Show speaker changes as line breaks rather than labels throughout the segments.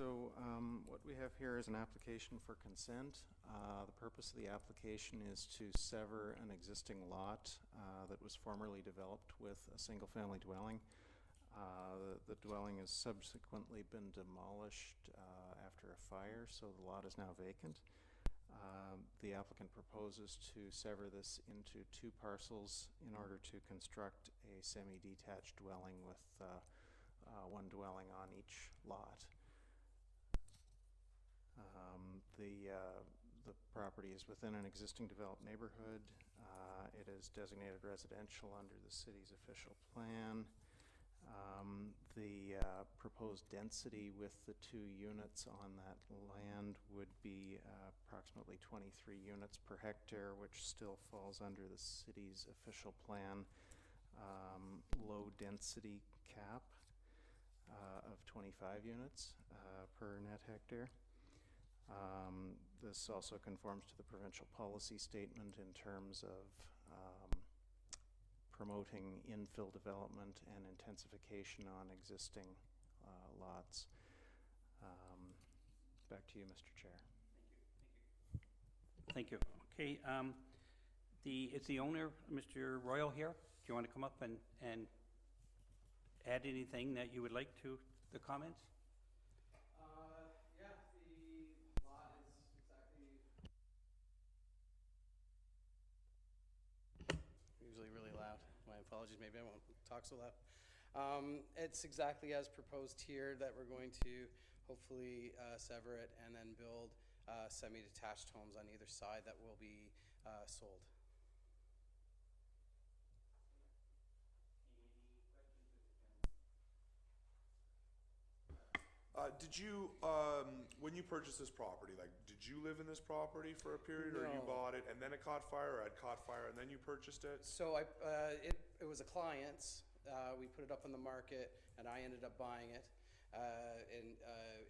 So what we have here is an application for consent. The purpose of the application is to sever an existing lot that was formerly developed with a single-family dwelling. The dwelling has subsequently been demolished after a fire, so the lot is now vacant. The applicant proposes to sever this into two parcels in order to construct a semi-detached dwelling with one dwelling on each lot. The property is within an existing developed neighborhood. It is designated residential under the city's official plan. The proposed density with the two units on that land would be approximately 23 units per hectare, which still falls under the city's official plan low density cap of 25 units per net hectare. This also conforms to the provincial policy statement in terms of promoting infill development and intensification on existing lots. Back to you, Mr. Chair.
Thank you. Okay. Is the owner, Mr. Royal, here? Do you want to come up and add anything that you would like to the comments?
Yeah, the lot is exactly usually really loud. My apologies, maybe I won't talk so loud. It's exactly as proposed here, that we're going to hopefully sever it and then build semi-detached homes on either side that will be sold.
Did you, when you purchased this property, like, did you live in this property for a period, or you
No.
bought it and then it caught fire, or it caught fire and then you purchased it?
So it was a client's. We put it up on the market, and I ended up buying it. And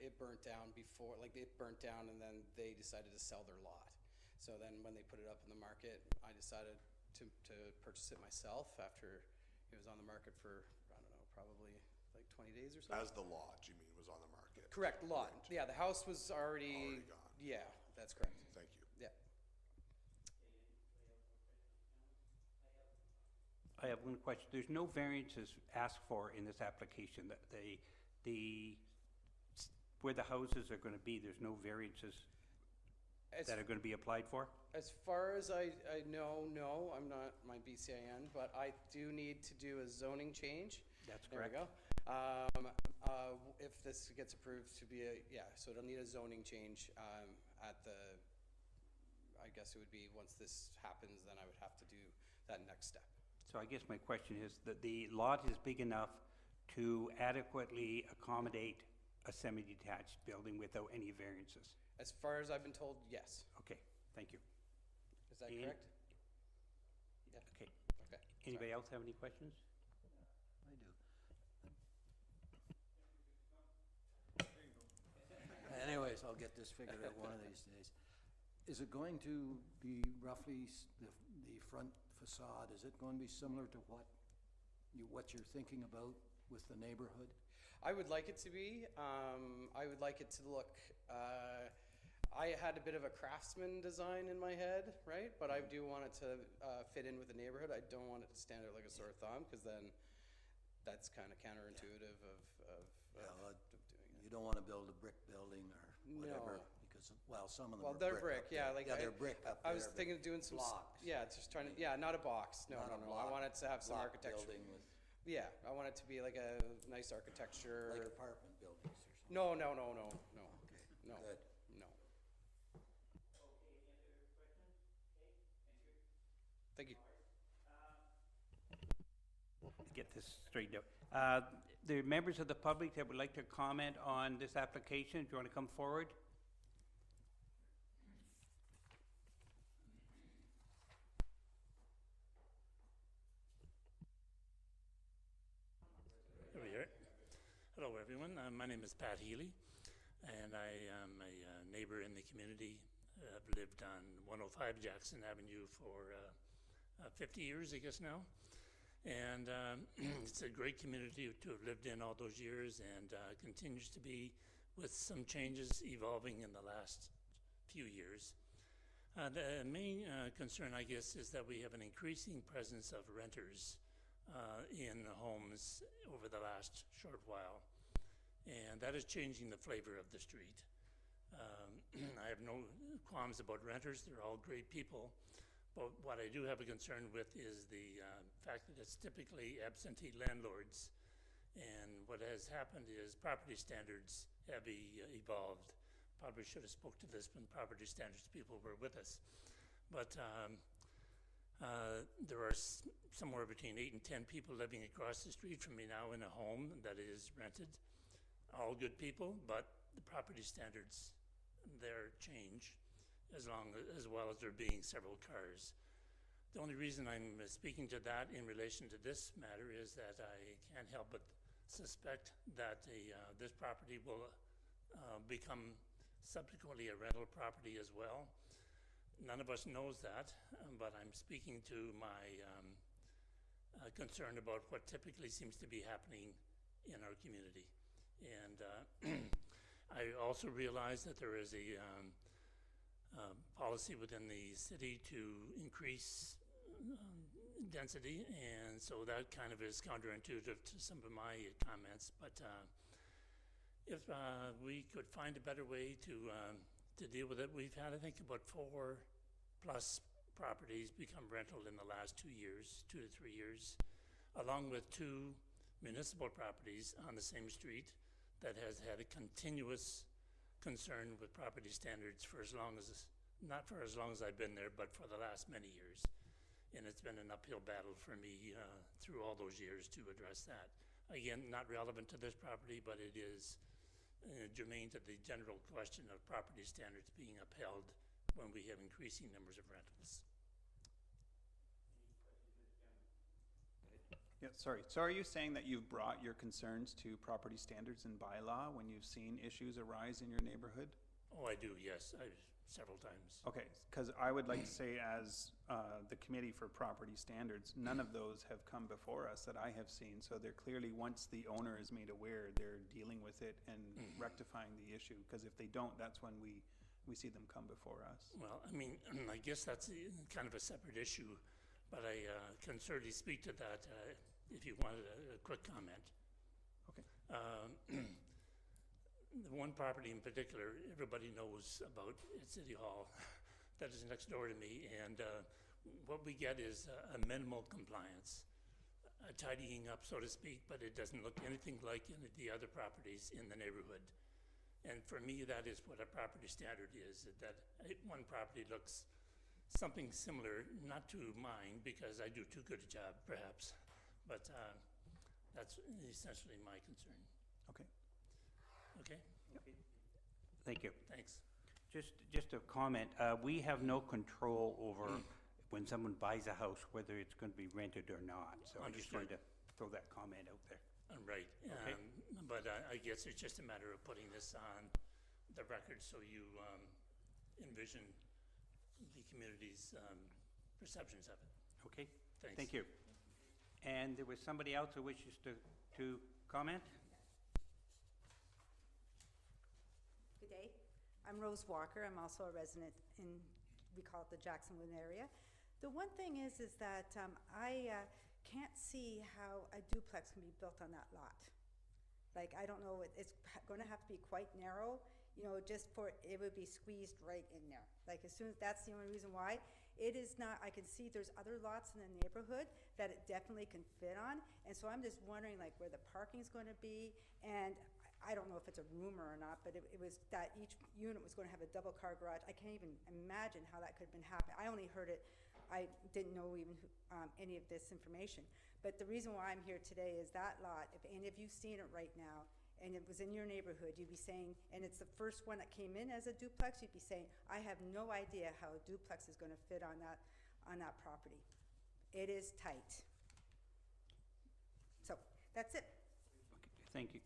it burnt down before, like it burnt down, and then they decided to sell their lot. So then when they put it up in the market, I decided to purchase it myself after it was on the market for, I don't know, probably like 20 days or so.
As the lot, you mean, was on the market?
Correct, lot.
Right.
Yeah, the house was already
Gone.
Yeah, that's correct.
Thank you.
Yeah.
I have one question. There's no variances asked for in this application. That where the houses are going to be, there's no variances that are going to be applied for?
As far as I know, no, I'm not my BCIN, but I do need to do a zoning change.
That's correct.
There we go. If this gets approved to be so it'll need a zoning change at the, I guess it would be once this happens, then I would have to do that next step.
So I guess my question is that the lot is big enough to adequately accommodate a semi-detached building without any variances?
As far as I've been told, yes.
Okay, thank you.
Is that correct? Yeah.
Okay.
Okay.
Anybody else have any questions?
I do. Anyways, I'll get this figured out one of these days. Is it going to be roughly the front facade? Is it going to be similar to what you're thinking about with the neighborhood?
I would like it to be. I would like it to look. I had a bit of a craftsman design in my head, right? But I do want it to fit in with the neighborhood. I don't want it to stand out like a sore thumb, because then that's kind of counterintuitive of doing it.
You don't want to build a brick building or whatever,
No.
because, well, some of them
Well,
are
they're
brick.
brick,
up
yeah.
there.
Like
yeah, they're brick up
I was
there,
thinking
but
of doing some
blocks.
Yeah, just trying to. Yeah, not a box. No,
Not a
no.
block-
I want it to have some
block
architecture.
building with
Yeah, I want it to be like a nice architecture.
like apartment buildings or something.
No.
Okay,
No.
good.
No. Thank you.
Get this straightened out. The members of the public that would like to comment on this application, do you want to come forward?
There we are. Hello, everyone. My name is Pat Healy, and I am a neighbor in the community. I've lived on 105 Jackson Avenue for 50 years, I guess now. And it's a great community to have lived in all those years, and continues to be with some changes evolving in the last few years. The main concern, I guess, is that we have an increasing presence of renters in the homes over the last short while, and that is changing the flavor of the street. I have no qualms about renters. They're all great people. But what I do have a concern with is the fact that it's typically absentee landlords. And what has happened is property standards have evolved. Probably should have spoke to this when property standards people were with us. But there are somewhere between 8 and 10 people living across the street from me now in a home that is rented. All good people, but the property standards there change as well as there being several cars. The only reason I'm speaking to that in relation to this matter is that I can't help but suspect that this property will become subsequently a rental property as well. None of us knows that, but I'm speaking to my concern about what typically seems to be happening in our community. And I also realize that there is a policy within the city to increase density, and so that kind of is counterintuitive to some of my comments. But if we could find a better way to deal with it, we've had, I think, about 4+ properties become rental in the last 2 years, 2 to 3 years, along with 2 municipal properties on the same street that has had a continuous concern with property standards for as long as, not for as long as I've been there, but for the last many years. And it's been an uphill battle for me through all those years to address that. Again, not relevant to this property, but it is germane to the general question of property standards being upheld when we have increasing numbers of rentals.
Yeah, sorry. So are you saying that you've brought your concerns to property standards and bylaw when you've seen issues arise in your neighborhood?
Oh, I do, yes, several times.
Okay, because I would like to say as the Committee for Property Standards, none of those have come before us that I have seen. So they're clearly, once the owner is made aware, they're dealing with it and rectifying the issue. Because if they don't, that's when we see them come before us.
Well, I mean, I guess that's kind of a separate issue, but I can certainly speak to that if you wanted a quick comment.
Okay.
The one property in particular everybody knows about at City Hall that is next door to me, and what we get is a minimal compliance, a tidying up, so to speak, but it doesn't look anything like any of the other properties in the neighborhood. And for me, that is what a property standard is, that one property looks something similar, not to mine, because I do too good a job, perhaps, but that's essentially my concern.
Okay.
Okay?
Thank you.
Thanks.
Just a comment, we have no control over when someone buys a house, whether it's going to be rented or not. So I just wanted to throw that comment out there.
Right.
Okay.
But I guess it's just a matter of putting this on the record so you envision the community's perceptions of it.
Okay?
Thanks.
Thank you. And there was somebody else who wishes to comment?
Good day. I'm Rose Walker. I'm also a resident in, we call it the Jacksonville area. The one thing is that I can't see how a duplex can be built on that lot. Like, I don't know, it's going to have to be quite narrow, you know, just for, it would be squeezed right in there. Like, as soon as, that's the only reason why. It is not, I can see there's other lots in the neighborhood that it definitely can fit on. And so I'm just wondering, like, where the parking's going to be. And I don't know if it's a rumor or not, but it was that each unit was going to have a double car garage. I can't even imagine how that could have been happening. I only heard it, I didn't know even any of this information. But the reason why I'm here today is that lot, if any of you've seen it right now, and it was in your neighborhood, you'd be saying, and it's the first one that came in as a duplex, you'd be saying, I have no idea how a duplex is going to fit on that property. It is tight. So that's it.
Okay, thank you.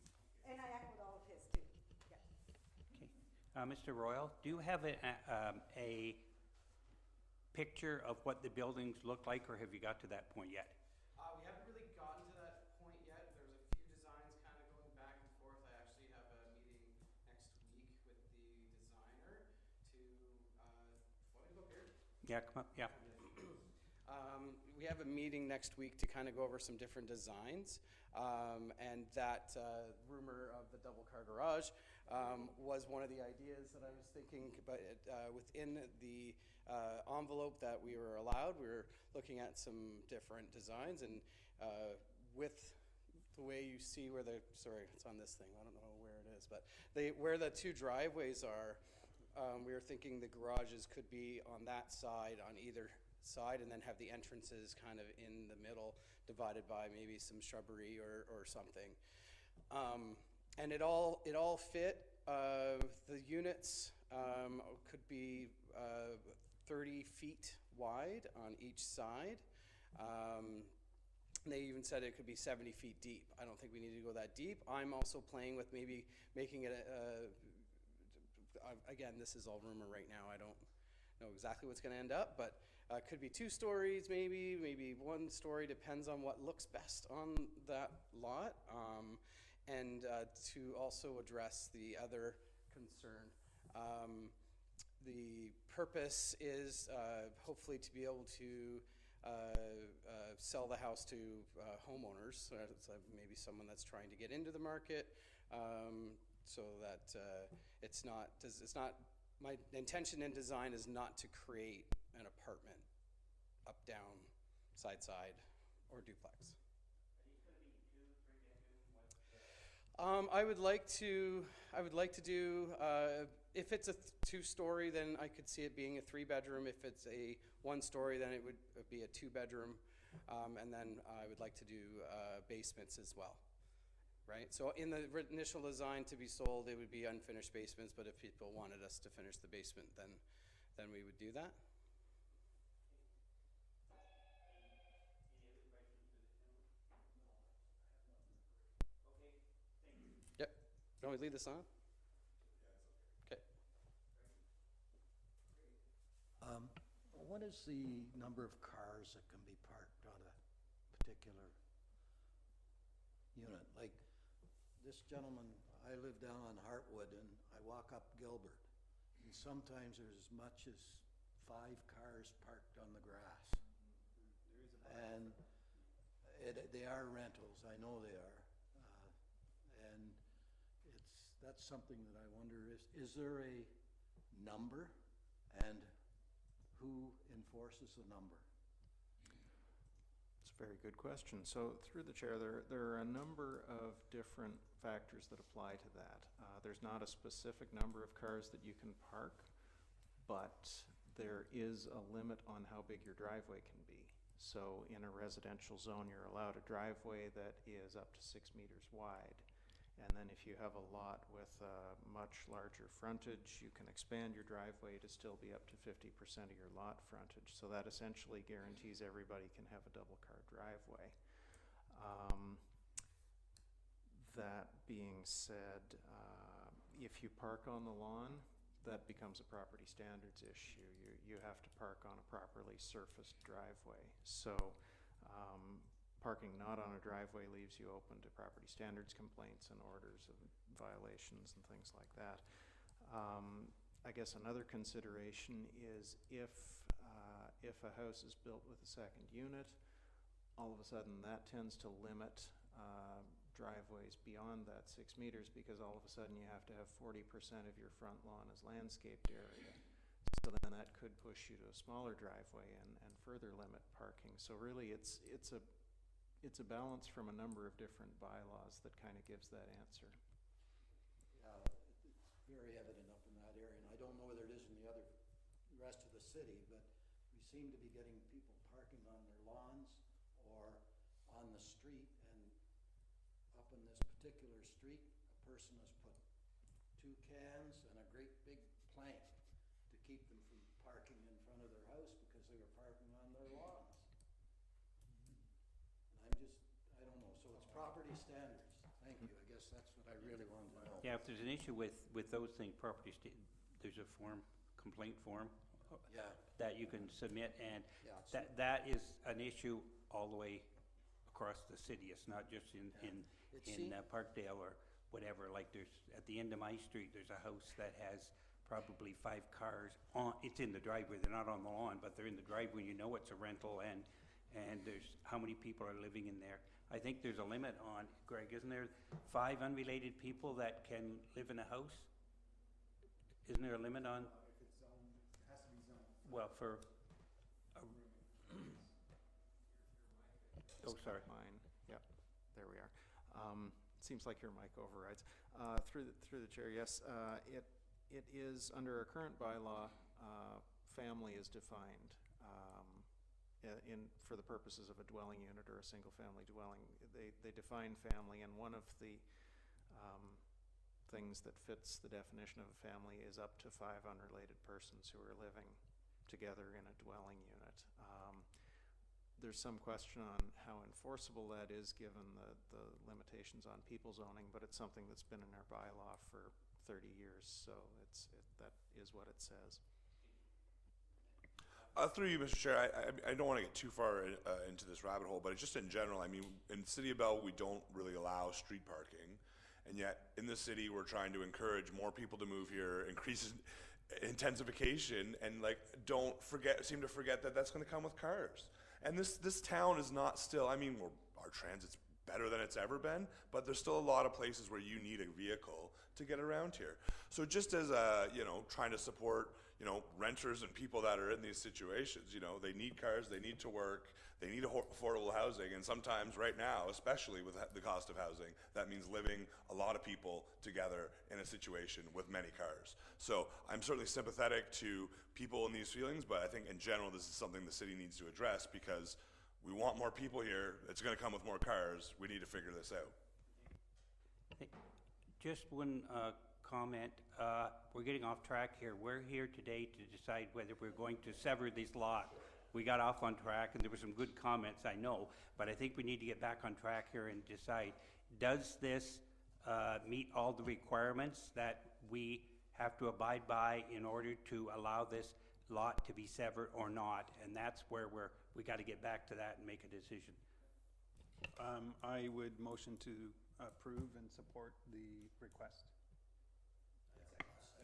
And I echoed all of his too. Yeah.
Okay. Mr. Royal, do you have a picture of what the buildings look like, or have you got to that point yet?
We haven't really gotten to that point yet. There's a few designs kind of going back and forth. I actually have a meeting next
Yeah, come up, yeah.
We have a meeting next week to kind of go over some different designs. And that rumor of the double-car garage was one of the ideas that I was thinking, but within the envelope that we were allowed, we were looking at some different designs, and with the way you see where the, sorry, it's on this thing, I don't know where it is, but where the two driveways are, we were thinking the garages could be on that side, on either side, and then have the entrances kind of in the middle, divided by maybe some shrubbery or something. And it all fit. The units could be 30 feet wide on each side. They even said it could be 70 feet deep. I don't think we need to go that deep. I'm also playing with maybe making it again, this is all rumor right now. I don't know exactly what's going to end up, but could be 2 stories, maybe 1 story, depends on what looks best on that lot. And to also address the other concern. The purpose is hopefully to be able to sell the house to homeowners, maybe someone that's trying to get into the market, so that it's not, my intention in design is not to create an apartment, up, down, side, or duplex. I would like to do, if it's a 2-story, then I could see it being a 3-bedroom. If it's a 1-story, then it would be a 2-bedroom. And then I would like to do basements as well, right? So in the initial design to be sold, it would be unfinished basements, but if people wanted us to finish the basement, then we would do that. Yep. Don't we leave this on? Okay.
What is the number of cars that can be parked on a particular unit? Like this gentleman, I live down on Hartwood and I walk up Gilbert, and sometimes there's as much as 5 cars parked on the grass. And they are rentals, I know they are. And that's something that I wonder, is there a number, and who enforces the number?
It's a very good question. So through the chair, there are a number of different factors that apply to that. There's not a specific number of cars that you can park, but there is a limit on how big your driveway can be. So in a residential zone, you're allowed a driveway that is up to 6 meters wide. And then if you have a lot with much larger frontage, you can expand your driveway to still be up to 50% of your lot frontage. So that essentially guarantees everybody can have a double-car driveway. That being said, if you park on the lawn, that becomes a property standards issue. You have to park on a properly surfaced driveway. So parking not on a driveway leaves you open to property standards complaints and orders of violations and things like that. I guess another consideration is if a house is built with a second unit, all of a sudden that tends to limit driveways beyond that 6 meters, because all of a sudden you have to have 40% of your front lawn as landscaped area. So then that could push you to a smaller driveway and further limit parking. So really it's a balance from a number of different bylaws that kind of gives that answer.
Yeah, it's very evident up in that area, and I don't know whether it is in the rest of the city, but we seem to be getting people parking on their lawns or on the street, and up in this particular street, a person has put 2 cans and a great big plank to keep them from parking in front of their house because they were parking on their lawns. I don't know, so it's property standards. Thank you, I guess that's what I really wanted to know.
Yeah, if there's an issue with those things, there's a complaint form
Yeah.
that you can submit, and
Yeah, it's-
that is an issue all the way across the city. It's not just in
It seems-
Parkdale or whatever. Like at the end of my street, there's a house that has probably 5 cars on, it's in the driveway, they're not on the lawn, but they're in the driveway, you know it's a rental, and there's how many people are living in there. I think there's a limit on, Greg, isn't there 5 unrelated people that can live in a house? Isn't there a limit on?
If it's zoned, it has to be zoned.
Well, for, oh, sorry.
Mine, yep, there we are. Seems like your mic overrides. Through the chair, yes, it is, under our current bylaw, family is defined for the purposes of a dwelling unit or a single-family dwelling. They define family, and one of the things that fits the definition of a family is up to 5 unrelated persons who are living together in a dwelling unit. There's some question on how enforceable that is given the limitations on people zoning, but it's something that's been in our bylaw for 30 years, so that is what it says.
Through you, Mr. Chair, I don't want to get too far into this rabbit hole, but just in general, I mean, in the city of Bell, we don't really allow street parking, and yet in the city, we're trying to encourage more people to move here, increase intensification, and like seem to forget that that's going to come with cars. And this town is not still, I mean, our transit's better than it's ever been, but there's still a lot of places where you need a vehicle to get around here. So just as trying to support, renters and people that are in these situations, they need cars, they need to work, they need affordable housing, and sometimes right now, especially with the cost of housing, that means living a lot of people together in a situation with many cars. So I'm certainly sympathetic to people in these feelings, but I think in general this is something the city needs to address, because we want more people here, it's going to come with more cars, we need to figure this out.
Hey, just one comment. We're getting off track here. We're here today to decide whether we're going to sever this lot. We got off on track, and there were some good comments, I know, but I think we need to get back on track here and decide, does this meet all the requirements that we have to abide by in order to allow this lot to be severed or not? And that's where we got to get back to that and make a decision.
I would motion to approve and support the request.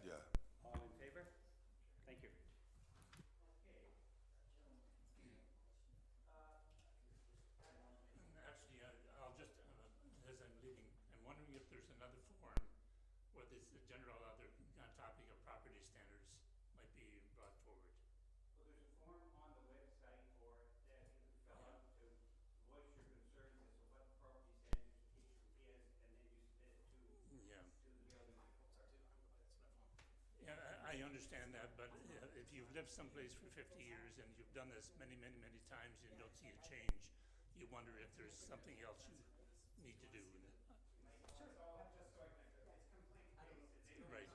Yeah.
All in favor? Thank you.
Actually, I'll just, as I'm leaving, I'm wondering if there's another forum where this general other topic of property standards might be brought forward.
Well, there's a form on the website for that you can fill out to voice your concerns as to what the property standards issue is, and then you submit it to the building.
Yeah, I understand that, but if you've lived someplace for 50 years and you've done this many, many, many times and you don't see a change, you wonder if there's something else you need to do. Right. Right.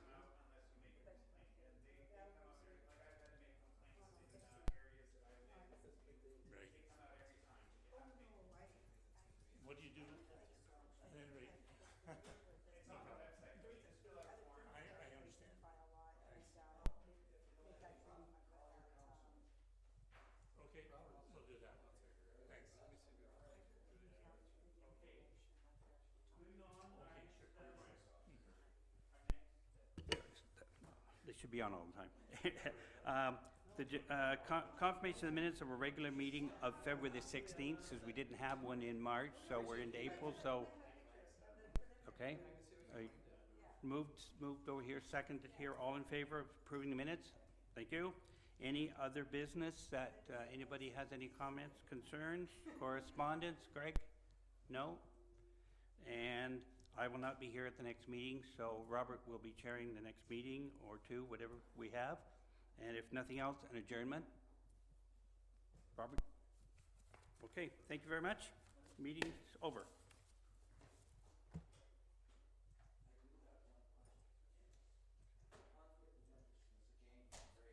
What do you do? Anyway. I understand. Okay, we'll do that. Thanks.
This should be on all the time. Confirmation of the minutes of a regular meeting of February the 16th, since we didn't have one in March, so we're into April, so, okay. Moved over here, seconded here, all in favor of approving the minutes? Thank you. Any other business that anybody has any comments, concerns, correspondence? Greg? No? And I will not be here at the next meeting, so Robert will be chairing the next meeting or two, whatever we have. And if nothing else, an adjournment. Robert? Okay, thank you very much. Meeting's over.